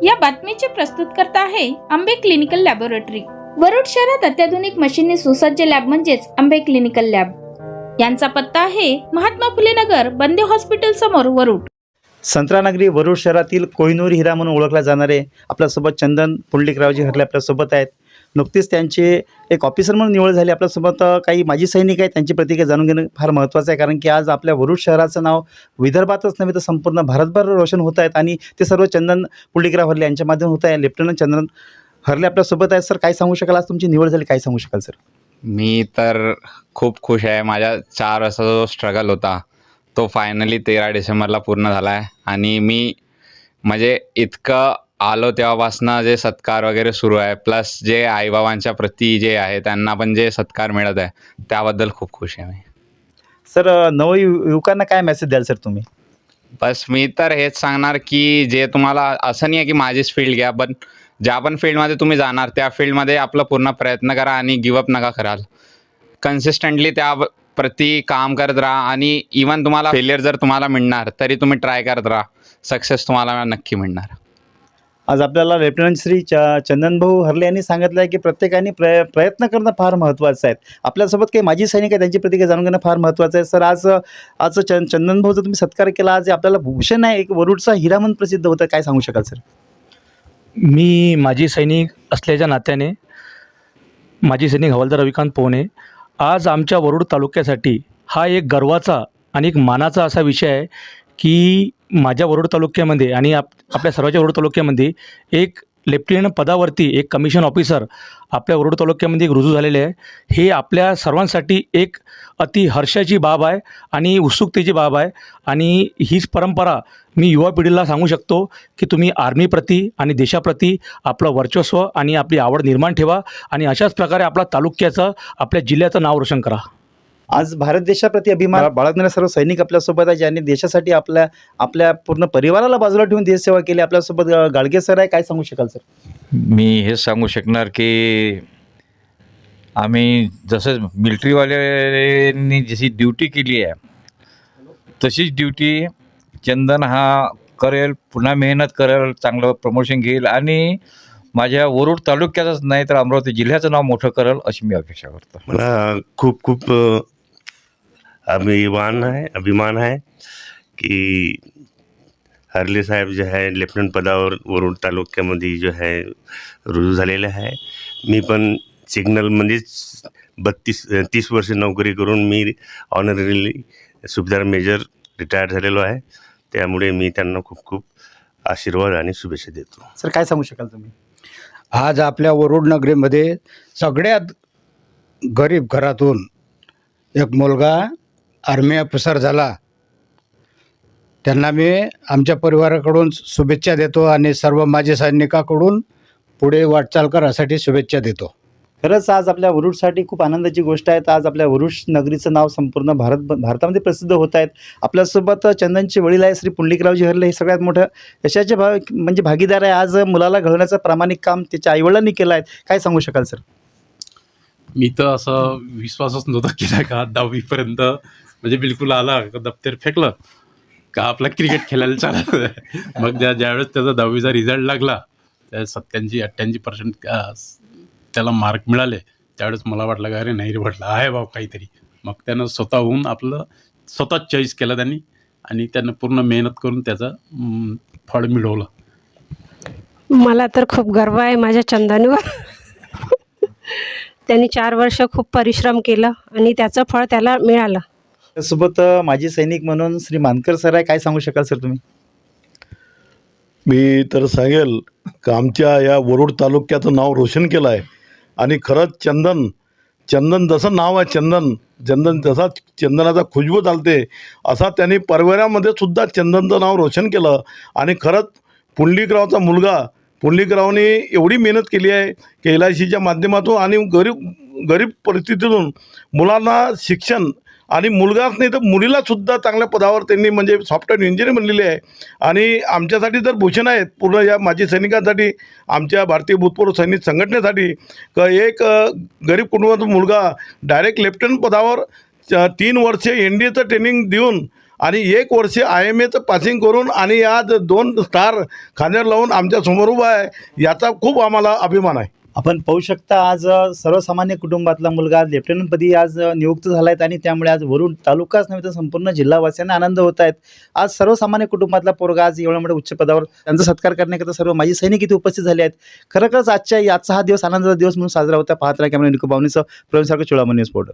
या बातमीचे प्रस्तुतकर्ता आहे आंबे क्लिनिकल लॅबोरेटरी। वरुड शहरात अत्याधुनिक मशीनने सुसज्ज लॅब म्हणजेच आंबे क्लिनिकल लॅब। यांचा पत्ता आहे महात्मा फुले नगर, बंदे हॉस्पिटल समोर, वरुड। संत्रानगरी वरुड शहरातील कोहिनूर हिरा म्हणून ओळखला जाणारे आपल्यासोबत चंदन पुंडलिकरावजी हरले आपल्यासोबत आहेत। नुकतीच त्यांचे एक ऑफिसर म्हणून निवड झाली। आपल्यासोबत काही माजी सैनिक आहेत, त्यांची प्रतिक्रिया जाणून घेणं फार महत्त्वाचं आहे, कारण की आज आपल्या वरुड शहराचं नाव विदर्भातच नव्हे तर संपूर्ण भारतभर रोशन होत आहेत आणि ते सर्व चंदन पुंडलिकराव हरले यांच्या माध्यमातून होत आहे। लेफ्टनंट चंदन हरले आपल्यासोबत आहेत। सर, काय सांगू शकाल, आज तुमची निवड झाली, काय सांगू शकाल सर? मी तर खूप खुश आहे। माझा 4 वर्षाचा जो स्ट्रगल होता तो फायनली 13 डिसेंबरला पूर्ण झाला आहे आणि मी म्हणजे इतकं आलो तेव्हापासून जे सत्कार वगैरे सुरू आहे, प्लस जे आईबाबांच्या प्रती जे आहे त्यांना पण जे सत्कार मिळत आहे त्याबद्दल खूप खुश आहे मी। सर, नवयुवकांना काय मेसेज द्याल सर तुम्ही? बस मी तर हेच सांगणार की जे तुम्हाला असं नाही आहे की माझीच फील्ड घ्या, पण ज्या पण फील्डमध्ये तुम्ही जाणार त्या फील्डमध्ये आपला पूर्ण प्रयत्न करा आणि गिवअप नका कराल। कन्सिस्टंटली त्या प्रती काम करत राहा आणि इवन तुम्हाला फेलियर जर तुम्हाला मिळणार तरी तुम्ही ट्राय करत राहा, सक्सेस तुम्हाला नक्की मिळणार। आज आपल्याला लेफ्टनंट श्री चंदन भाऊ हरले यांनी सांगितलं आहे की प्रत्येकाने प्रयत्न करणं फार महत्त्वाचं आहे। आपल्यासोबत काही माजी सैनिक आहेत, त्यांची प्रतिक्रिया जाणून घेणं फार महत्त्वाचं आहे। सर, आज चंदन भाऊचा तुम्ही सत्कार केला, आज आपल्याला भूषण आहे, एक वरुडचा हिरा म्हणून प्रसिद्ध होतं, काय सांगू शकाल सर? मी माजी सैनिक असल्याच्या नात्याने माजी सैनिक हवालदार रविकांत पोहणे, आज आमच्या वरुड तालुक्यासाठी हा एक गर्वाचा आणि एक मानाचा असा विषय आहे की माझ्या वरुड तालुक्यामध्ये आणि आपल्या सर्वांच्या वरुड तालुक्यामध्ये एक लेफ्टनंट पदावरती एक कमिशन ऑफिसर आपल्या वरुड तालुक्यामध्ये एक रुजू झालेले आहे। हे आपल्या सर्वांसाठी एक अति हर्षाची बाब आहे आणि उत्सुकतेची बाब आहे आणि हीच परंपरा मी युवा पिढीला सांगू शकतो की तुम्ही आर्मीप्रती आणि देशाप्रती आपलं वर्चस्व आणि आपली आवड निर्माण ठेवा आणि अशाच प्रकारे आपल्या तालुक्याचं, आपल्या जिल्ह्याचं नाव रोशन करा। आज भारत देशाप्रती अभिमान बाळगणारे सर्व सैनिक आपल्यासोबत आहे, ज्यांनी देशासाठी आपल्या पूर्ण परिवाराला बाजूला ठेवून देशसेवा केली। आपल्यासोबत गाडगे सर आहे, काय सांगू शकाल सर? मी हे सांगू शकणार की आम्ही जसं मिलिटरीवाल्यांनी जशी ड्युटी केली आहे तशीच ड्युटी चंदन हा करेल, पुन्हा मेहनत करेल, चांगलं प्रमोशन घेईल आणि माझ्या वरुड तालुक्याचंच नाही तर अमरावती जिल्ह्याचं नाव मोठं करेल अशी मी अपेक्षा करतो। मला खूप अभिमान आहे की हरले साहेब जे आहे लेफ्टनंट पदावर वरुड तालुक्यामध्ये जो आहे रुजू झालेले आहे। मी पण सिग्नलमध्येच 30 वर्ष नोकरी करून मी ऑनररी सुभेदार मेजर रिटायर्ड झालेलो आहे, त्यामुळे मी त्यांना खूप आशीर्वाद आणि शुभेच्छा देतो। सर, काय सांगू शकाल तुम्ही? आज आपल्या वरुड नगरीमध्ये सगळ्यात गरीब घरातून एक मुलगा आर्मी ऑफिसर झाला, त्यांना मी आमच्या परिवाराकडून शुभेच्छा देतो आणि सर्व माजी सैनिकाकडून पुढे वाटचाल करासाठी शुभेच्छा देतो। खरंच आज आपल्या वरुडसाठी खूप आनंदाची गोष्ट आहे। आज आपल्या वरुड नगरीचं नाव संपूर्ण भारतामध्ये प्रसिद्ध होत आहेत। आपल्यासोबत चंदनचे वडील आहे श्री पुंडलिकरावजी हरले, हे सगळ्यात मोठं यशाचे म्हणजे भागीदार आहे। आज मुलाला घडवण्याचं प्रामाणिक काम त्याच्या आईवडिलांनी केलं आहे, काय सांगू शकाल सर? मी तर असं विश्वासच नव्हता केला का 10वीपर्यंत म्हणजे बिलकुल आला का दप्तर फेकलं का आपला क्रिकेट खेळायला चाललं। मग ज्यावेळेस त्याचा 10वीचा रिझल्ट लागला, त्या 87-88% त्याला मार्क मिळाले, त्यावेळेस मला वाटलं का अरे नाही रे, वाटलं आहे बाबा काहीतरी। मग त्यानं स्वतःहून स्वतःच चॉईस केला त्यांनी आणि त्यानं पूर्ण मेहनत करून त्याचं फळ मिळवलं। मला तर खूप गर्व आहे माझ्या चंदनवर। त्यांनी 4 वर्ष खूप परिश्रम केलं आणि त्याचं फळ त्याला मिळालं। त्यासोबत माजी सैनिक म्हणून श्री मानकर सर आहे, काय सांगू शकाल सर तुम्ही? मी तर सांगेल का आमच्या या वरुड तालुक्याचं नाव रोशन केलं आहे आणि खरंच चंदन जसं नाव आहे चंदन जसा चंदनाचा खुशबू चालते असा त्यांनी परिवारामध्ये सुद्धा चंदनचं नाव रोशन केलं आणि खरंच पुंडलिकरावचा मुलगा पुंडलिकरावने एवढी मेहनत केली आहे की LICच्या माध्यमातून आणि गरीब परिस्थितीतून मुलांना शिक्षण आणि मुलगाच नाही तर मुलीलासुद्धा चांगल्या पदावर त्यांनी म्हणजे सॉफ्टवेअर इंजिनियर बनलेले आहे आणि आमच्यासाठी तर भूषण आहेत पूर्ण या माजी सैनिकांसाठी, आमच्या भारतीय भूतपूर्व सैनिक संघटनेसाठी का एक गरीब कुटुंबाचा मुलगा डायरेक्ट लेफ्टनंट पदावर 3 वर्षे NDAचं ट्रेनिंग देऊन आणि 1 वर्ष IMAचं पासिंग करून आणि आज 2 स्टार खांद्यावर लावून आमच्या समोर उभा आहे, याचा खूप आम्हाला अभिमान आहे. आपण पाहू शकता आज सर्वसामान्य कुटुंबातला मुलगा आज लेफ्टनंटपदी आज नियुक्त झाला आहे आणि त्यामुळे आज वरुड तालुकाच नव्हे तर संपूर्ण जिल्हावासियांना आनंद होत आहेत. आज सर्वसामान्य कुटुंबातला पोरगा आज एवढ्या मोठ्या उच्च पदावर त्यांचा सत्कार करण्याकरता सर्व माजी सैनिक इथे उपस्थित झाले आहेत. खरोखरच आजचा हा दिवस आनंदाचा दिवस म्हणून साजरा होता. पाहत राहा कॅमेरा निको बावनीचं प्रवीण सारखं चोळामणी न्यूज पोर्टल.